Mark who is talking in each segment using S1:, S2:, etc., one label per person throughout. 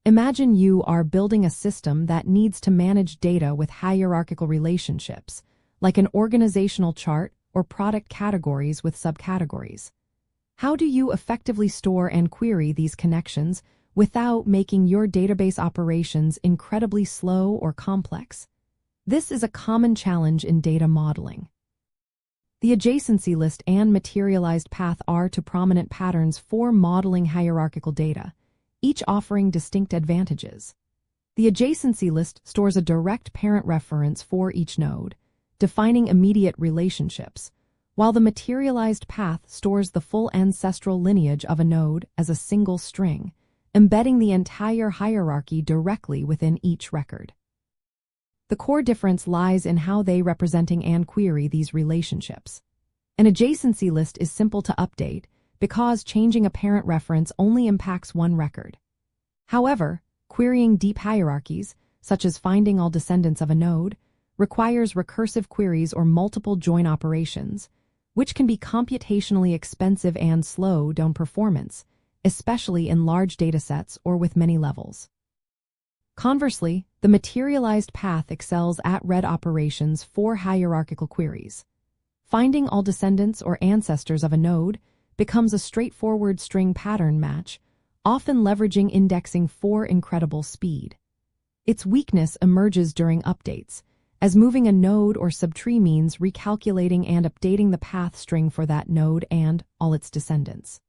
S1: Imagine you are building a system that needs to manage data with hierarchical relationships, like an organizational chart or product categories with subcategories. How do you effectively store and query these connections without making your database operations incredibly slow or complex? This is a common challenge in data modeling. The adjacency list and materialized path are two prominent patterns for modeling hierarchical data, each offering distinct advantages. The adjacency list stores a direct parent reference for each node, defining immediate relationships, while the materialized path stores the full ancestral lineage of a node as a single string, embedding the entire hierarchy directly within each record. The core difference lies in how they representing and query these relationships. An adjacency list is simple to update because changing a parent reference only impacts one record. However, querying deep hierarchies, such as finding all descendants of a node, requires recursive queries or multiple join operations, which can be computationally expensive and slow down performance, especially in large datasets or with many levels. Conversely, the materialized path excels at read operations for hierarchical queries. Finding all descendants or ancestors of a node becomes a straightforward string pattern match, often leveraging indexing for incredible speed. Its weakness emerges during updates, as moving a node or subtree means recalculating and updating the path string for that node and all its descendants.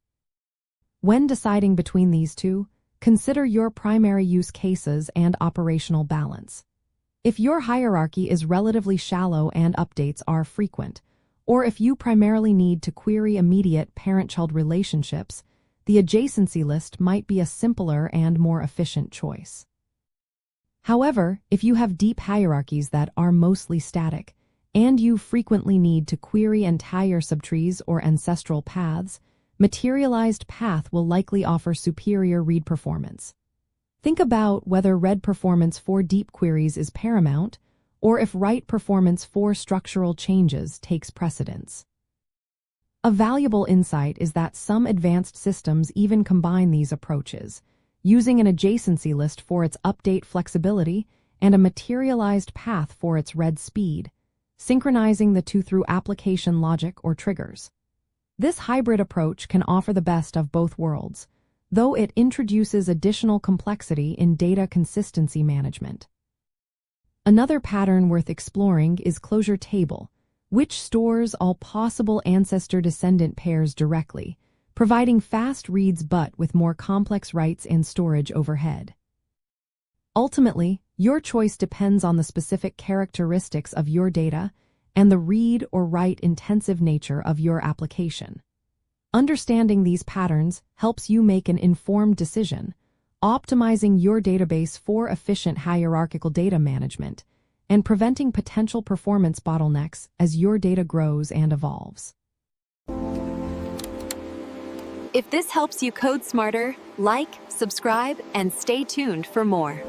S1: When deciding between these two, consider your primary use cases and operational balance. If your hierarchy is relatively shallow and updates are frequent, or if you primarily need to query immediate parent-child relationships, the adjacency list might be a simpler and more efficient choice. However, if you have deep hierarchies that are mostly static, and you frequently need to query entire subtrees or ancestral paths, materialized path will likely offer superior read performance. Think about whether read performance for deep queries is paramount, or if write performance for structural changes takes precedence. A valuable insight is that some advanced systems even combine these approaches, using an adjacency list for its update flexibility and a materialized path for its read speed, synchronizing the two through application logic or triggers. This hybrid approach can offer the best of both worlds, though it introduces additional complexity in data consistency management. Another pattern worth exploring is closure table, which stores all possible ancestor-descendant pairs directly, providing fast reads but with more complex writes and storage overhead. Ultimately, your choice depends on the specific characteristics of your data and the read or write intensive nature of your application. Understanding these patterns helps you make an informed decision, optimizing your database for efficient hierarchical data management, and preventing potential performance bottlenecks as your data grows and evolves.
S2: If this helps you code smarter, like, subscribe, and stay tuned for more.